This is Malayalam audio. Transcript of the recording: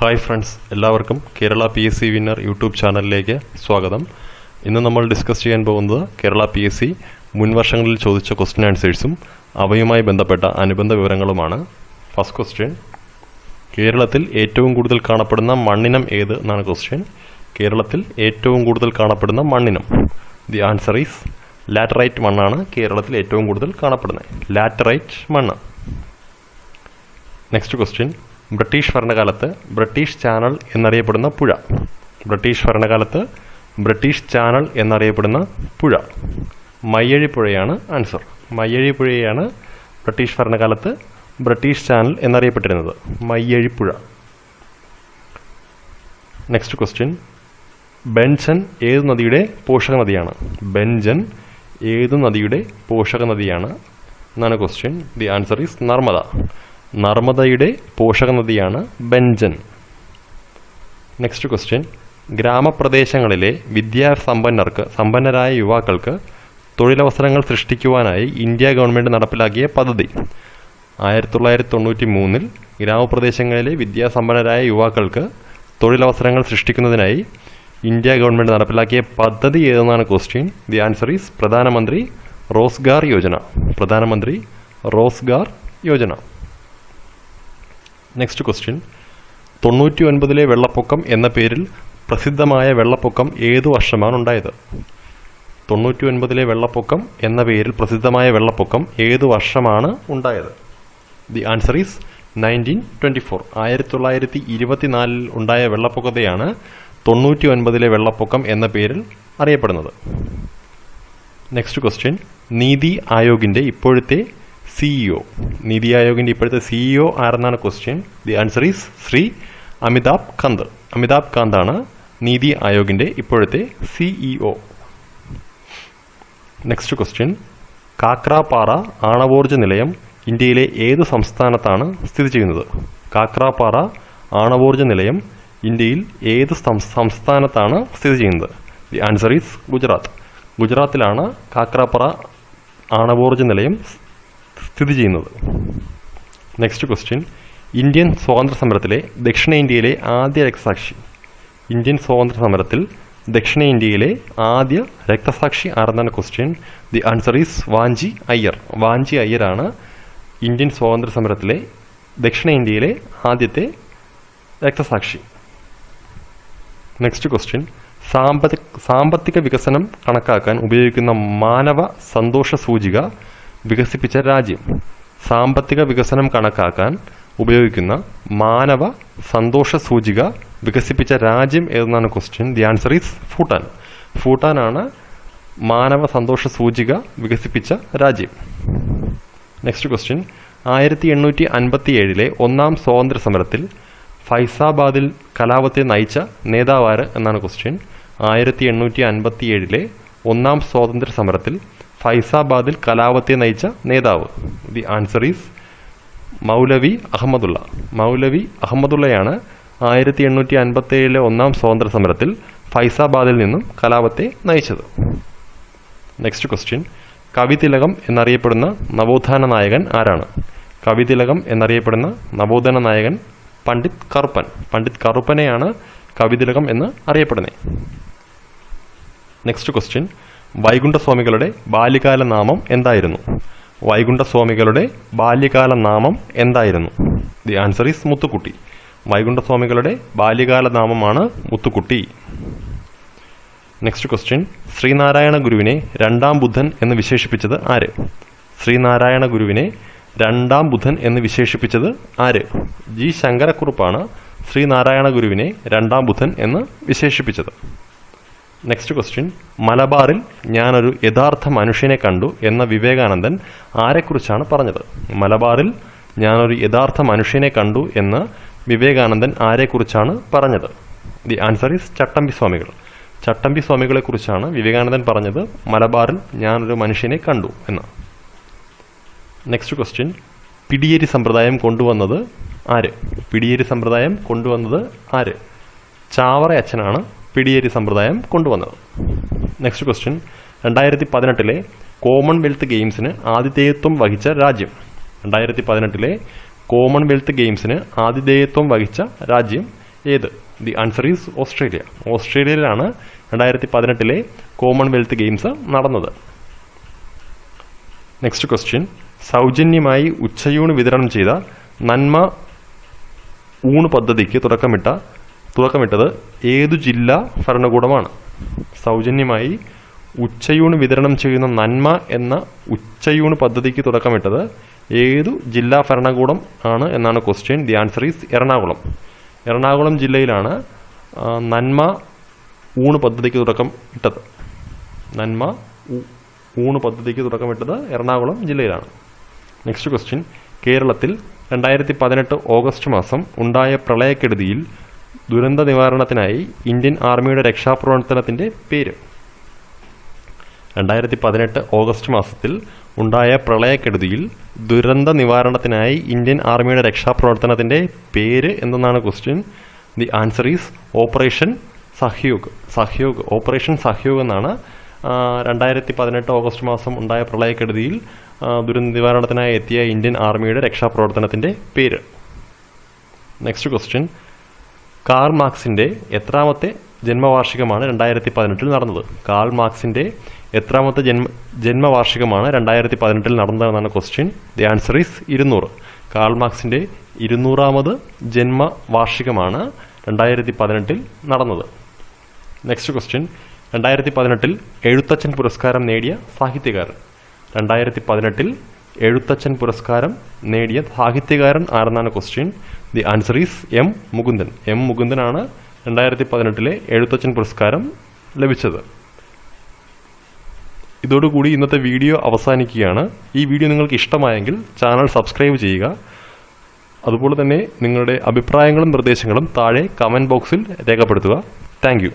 ഹായ് ഫ്രണ്ട്സ്, എല്ലാവർക്കും കേരള PSC വിന്നർ യൂട്യൂബ് ചാനലിലേക്ക് സ്വാഗതം. ഇന്ന് നമ്മൾ ഡിസ്കസ് ചെയ്യാൻ പോകുന്നത് കേരള PSC മുൻവർഷങ്ങളിൽ ചോദിച്ച ക്വസ്റ്റ്യൻ ആൻസേഴ്സും അവയുമായി ബന്ധപ്പെട്ട അനുബന്ധ വിവരങ്ങളുമാണ്. ഫസ്റ്റ് ക്വസ്റ്റ്യൻ, കേരളത്തിൽ ഏറ്റവും കൂടുതൽ കാണപ്പെടുന്ന മണ്ണിനം ഏത് എന്നാണ് ക്വസ്റ്റ്യൻ. കേരളത്തിൽ ഏറ്റവും കൂടുതൽ കാണപ്പെടുന്ന മണ്ണിനം, ദി ആൻസർ ഈസ് ലാറ്ററൈറ്റ് മണ്ണാണ് കേരളത്തിൽ ഏറ്റവും കൂടുതൽ കാണപ്പെടുന്നത്. ലാറ്ററൈറ്റ് മണ്ണ്. നെക്സ്റ്റ് ക്വസ്റ്റ്യൻ, ബ്രിട്ടീഷ് ഭരണകാലത്ത് ബ്രിട്ടീഷ് ചാനൽ എന്നറിയപ്പെടുന്ന പുഴ. ബ്രിട്ടീഷ് ഭരണകാലത്ത് ബ്രിട്ടീഷ് ചാനൽ എന്നറിയപ്പെടുന്ന പുഴ മയ്യഴി പുഴയാണ് ആൻസർ. മയ്യഴി പുഴയാണ് ബ്രിട്ടീഷ് ഭരണകാലത്ത് ബ്രിട്ടീഷ് ചാനൽ എന്നറിയപ്പെട്ടിരുന്നത്, മയ്യഴി പുഴ. നെക്സ്റ്റ് ക്വസ്റ്റ്യൻ, ബെൻജൻ ഏതു നദിയുടെ പോഷക നദിയാണ്? ബെൻജൻ ഏതു നദിയുടെ പോഷക നദിയാണ് എന്നാണ് question. The answer is Narmada. നർമ്മദയുടെ പോഷക നദിയാണ് ബെൻജൻ. നെക്സ്റ്റ് ക്വസ്റ്റ്യൻ, ഗ്രാമപ്രദേശങ്ങളിലെ സമ്പന്നരായ യുവാക്കൾക്ക് തൊഴിലവസരങ്ങൾ സൃഷ്ടിക്കുവാനായി ഇന്ത്യ ഗവൺമെൻറ് നടപ്പിലാക്കിയ പദ്ധതി. 1993 ഗ്രാമപ്രദേശങ്ങളിലെ വിദ്യാസമ്പന്നരായ യുവാക്കൾക്ക് തൊഴിലവസരങ്ങൾ സൃഷ്ടിക്കുന്നതിനായി ഇന്ത്യ ഗവൺമെൻറ് നടപ്പിലാക്കിയ പദ്ധതി ഏതെന്നാണ് ക്വസ്റ്റ്യൻ. ദി ആൻസർ ഈസ് പ്രധാനമന്ത്രി റോസ്ഗാർ യോജന. പ്രധാനമന്ത്രി റോസ്ഗാർ യോജന. നെക്സ്റ്റ് ക്വസ്റ്റ്യൻ, 99 വെള്ളപ്പൊക്കം എന്ന പേരിൽ പ്രസിദ്ധമായ വെള്ളപ്പൊക്കം ഏതു വർഷമാണ് ഉണ്ടായത്? 99 വെള്ളപ്പൊക്കം എന്ന പേരിൽ പ്രസിദ്ധമായ വെള്ളപ്പൊക്കം ഏതു വർഷമാണ് ഉണ്ടായത്? The answer is 1924. 1924 ഉണ്ടായ വെള്ളപ്പൊക്കത്തെയാണ് 99 വെള്ളപ്പൊക്കം എന്ന പേരിൽ അറിയപ്പെടുന്നത്. നെക്സ്റ്റ് ക്വസ്റ്റ്യൻ, നീതി ആയോഗിൻ്റെ ഇപ്പോഴത്തെ CEO. നീതി ആയോഗിൻ്റെ ഇപ്പോഴത്തെ CEO ആരെന്നാണ് question. The answer is Shri Amitabh Kant. Amitabh കാന്താണ് നീതി ആയോഗിൻ്റെ ഇപ്പോഴത്തെ CEO. നെക്സ്റ്റ് ക്വസ്റ്റ്യൻ, കാക്രാപാറ ആണവോർജ്ജ നിലയം ഇന്ത്യയിലെ ഏത് സംസ്ഥാനത്താണ് സ്ഥിതി ചെയ്യുന്നത്? കാക്രാപാറ ആണവോർജ്ജ നിലയം ഇന്ത്യയിൽ ഏത് സംസ്ഥാനത്താണ് സ്ഥിതി ചെയ്യുന്നത്? The answer is Gujarat. ഗുജറാത്തിലാണ് കാക്രാപാറ ആണവോർജ്ജ നിലയം സ്ഥിതി ചെയ്യുന്നത്. നെക്സ്റ്റ് ക്വസ്റ്റ്യൻ, ഇന്ത്യൻ സ്വാതന്ത്ര്യ സമരത്തിലെ ദക്ഷിണേന്ത്യയിലെ ആദ്യ രക്തസാക്ഷി. ഇന്ത്യൻ സ്വാതന്ത്ര്യ സമരത്തിൽ ദക്ഷിണേന്ത്യയിലെ ആദ്യ രക്തസാക്ഷി ആരെന്നാണ് question. The answer is Vanchi Iyer. Vanchi അയ്യരാണ് ഇന്ത്യൻ സ്വാതന്ത്ര്യ സമരത്തിലെ ദക്ഷിണേന്ത്യയിലെ ആദ്യത്തെ രക്തസാക്ഷി. നെക്സ്റ്റ് ക്വസ്റ്റ്യൻ, സാമ്പത്തിക വികസനം കണക്കാക്കാൻ ഉപയോഗിക്കുന്ന മാനവ സന്തോഷ സൂചിക വികസിപ്പിച്ച രാജ്യം. സാമ്പത്തിക വികസനം കണക്കാക്കാൻ ഉപയോഗിക്കുന്ന മാനവ സന്തോഷ സൂചിക വികസിപ്പിച്ച രാജ്യം ഏതെന്നാണ് question. The answer is Bhutan. ഭൂട്ടാനാണ് മാനവ സന്തോഷ സൂചിക വികസിപ്പിച്ച രാജ്യം. നെക്സ്റ്റ് ക്വസ്റ്റ്യൻ, 1857 ഒന്നാം സ്വാതന്ത്ര്യ സമരത്തിൽ ഫൈസാബാദിൽ കലാപത്തെ നയിച്ച നേതാവാര് എന്നാണ് ക്വസ്റ്റ്യൻ. 1857 ഒന്നാം സ്വാതന്ത്ര്യ സമരത്തിൽ ഫൈസാബാദിൽ കലാപത്തെ നയിച്ച നേതാവ്. ദി ആൻസർ ഈസ് മൗലവി അഹമ്മദുള്ള. മൗലവി അഹമ്മദുള്ളയാണ് 1857 ഒന്നാം സ്വാതന്ത്ര്യ സമരത്തിൽ ഫൈസാബാദിൽ നിന്നും കലാപത്തെ നയിച്ചത്. നെക്സ്റ്റ് ക്വസ്റ്റ്യൻ, കവിതിലകം എന്നറിയപ്പെടുന്ന നവോത്ഥാന നായകൻ ആരാണ്? കവിതിലകം എന്നറിയപ്പെടുന്ന നവോത്ഥാന നായകൻ പണ്ഡിറ്റ് കറുപ്പൻ. പണ്ഡിറ്റ് കറുപ്പനെയാണ് കവിതിലകം എന്ന് അറിയപ്പെടുന്നത്. നെക്സ്റ്റ് ക്വസ്റ്റ്യൻ, വൈകുണ്ഠസ്വാമികളുടെ ബാല്യകാല നാമം എന്തായിരുന്നു? വൈകുണ്ഠസ്വാമികളുടെ ബാല്യകാല നാമം എന്തായിരുന്നു? The answer is Muthukutty. വൈകുണ്ഠസ്വാമികളുടെ ബാല്യകാല നാമമാണ് മുത്തുക്കുട്ടി. നെക്സ്റ്റ് ക്വസ്റ്റ്യൻ, ശ്രീനാരായണ ഗുരുവിനെ രണ്ടാം ബുദ്ധൻ എന്ന് വിശേഷിപ്പിച്ചത് ആര്? ശ്രീനാരായണ ഗുരുവിനെ രണ്ടാം ബുദ്ധൻ എന്ന് വിശേഷിപ്പിച്ചത് ആര്? ജി ശങ്കരക്കുറുപ്പാണ് ശ്രീനാരായണ ഗുരുവിനെ രണ്ടാം ബുദ്ധൻ എന്ന് വിശേഷിപ്പിച്ചത്. നെക്സ്റ്റ് ക്വസ്റ്റ്യൻ, മലബാറിൽ ഞാനൊരു യഥാർത്ഥ മനുഷ്യനെ കണ്ടു എന്ന വിവേകാനന്ദൻ ആരെക്കുറിച്ചാണ് പറഞ്ഞത്? മലബാറിൽ ഞാനൊരു യഥാർത്ഥ മനുഷ്യനെ കണ്ടു എന്ന് വിവേകാനന്ദൻ ആരെക്കുറിച്ചാണ് പറഞ്ഞത്? ദി ആൻസർ ഈസ് ചട്ടമ്പി സ്വാമികൾ. ചട്ടമ്പി സ്വാമികളെക്കുറിച്ചാണ് വിവേകാനന്ദൻ പറഞ്ഞത് മലബാറിൽ ഞാനൊരു മനുഷ്യനെ കണ്ടു എന്ന്. നെക്സ്റ്റ് ക്വസ്റ്റ്യൻ, പിടിയേരി സമ്പ്രദായം കൊണ്ടുവന്നത് ആര്? പിടിയേരി സമ്പ്രദായം കൊണ്ടുവന്നത് ആര്? ചാവറ അച്ഛനാണ് പിടിയേരി സമ്പ്രദായം കൊണ്ടുവന്നത്. നെക്സ്റ്റ് ക്വസ്റ്റ്യൻ, 2018 കോമൺവെൽത്ത് ഗെയിംസിന് ആതിഥേയത്വം വഹിച്ച രാജ്യം. 2018 കോമൺവെൽത്ത് ഗെയിംസിന് ആതിഥേയത്വം വഹിച്ച രാജ്യം ഏത്? The answer is Australia. ഓസ്ട്രേലിയയിലാണ് 2018 കോമൺവെൽത്ത് ഗെയിംസ് നടന്നത്. നെക്സ്റ്റ് ക്വസ്റ്റ്യൻ, സൗജന്യമായി ഉച്ചയൂണ് വിതരണം ചെയ്ത നന്മ ഊണ് പദ്ധതിക്ക് തുടക്കമിട്ടത് ഏതു ജില്ലാ ഭരണകൂടമാണ്? സൗജന്യമായി ഉച്ചയൂണ് വിതരണം ചെയ്യുന്ന നന്മ എന്ന ഉച്ചയൂണ് പദ്ധതിക്ക് തുടക്കമിട്ടത് ഏതു ജില്ലാ ഭരണകൂടം ആണ് എന്നാണ് question. The answer is Ernakulam. Ernakulam ജില്ലയിലാണ് നന്മ ഊണ് പദ്ധതിക്ക് തുടക്കമിട്ടത്. നന്മ ഊണ് പദ്ധതിക്ക് തുടക്കമിട്ടത് എറണാകുളം ജില്ലയിലാണ്. നെക്സ്റ്റ് ക്വസ്റ്റ്യൻ, കേരളത്തിൽ 2018 ഓഗസ്റ്റ് മാസം ഉണ്ടായ പ്രളയക്കെടുതിയിൽ ദുരന്ത നിവാരണത്തിനായി ഇന്ത്യൻ ആർമിയുടെ രക്ഷാപ്രവർത്തനത്തിൻ്റെ പേര്? 2018 ഓഗസ്റ്റ് മാസത്തിൽ ഉണ്ടായ പ്രളയക്കെടുതിയിൽ ദുരന്ത നിവാരണത്തിനായി ഇന്ത്യൻ ആർമിയുടെ രക്ഷാപ്രവർത്തനത്തിൻ്റെ പേര് എന്തെന്നാണ് question. The answer is operation Sahayog. Operation Sahayog എന്നാണ് 2018 ഓഗസ്റ്റ് മാസം ഉണ്ടായ പ്രളയക്കെടുതിയിൽ ദുരന്ത നിവാരണത്തിനായി എത്തിയ ഇന്ത്യൻ ആർമിയുടെ രക്ഷാപ്രവർത്തനത്തിൻ്റെ പേര്. നെക്സ്റ്റ് ക്വസ്റ്റ്യൻ, കാൾ മാർക്സിൻ്റെ എത്രാമത്തെ ജന്മവാർഷികമാണ് 2018 നടന്നത്? കാൾ മാർക്സിൻ്റെ എത്രാമത്തെ ജന്മവാർഷികമാണ് 2018 നടന്നതെന്നാണ് question. The answer is 200. Karl മാർക്സിൻ്റെ 200ാമത് ജന്മവാർഷികമാണ് 2018 നടന്നത്. നെക്സ്റ്റ് ക്വസ്റ്റ്യൻ, 2018 എഴുത്തച്ഛൻ പുരസ്കാരം നേടിയ സാഹിത്യകാരൻ? 2018 എഴുത്തച്ഛൻ പുരസ്കാരം നേടിയ സാഹിത്യകാരൻ ആരെന്നാണ് question. The answer is M Mukundan. M മുകുന്ദനാണ് 2018 എഴുത്തച്ഛൻ പുരസ്കാരം ലഭിച്ചത്. ഇതോടുകൂടി ഇന്നത്തെ വീഡിയോ അവസാനിക്കുകയാണ്. ഈ വീഡിയോ നിങ്ങൾക്ക് ഇഷ്ടമായെങ്കിൽ ചാനൽ സബ്സ്ക്രൈബ് ചെയ്യുക. അതുപോലെ തന്നെ നിങ്ങളുടെ അഭിപ്രായങ്ങളും നിർദ്ദേശങ്ങളും താഴെ കമൻറ്റ് ബോക്സിൽ രേഖപ്പെടുത്തുക. Thank you.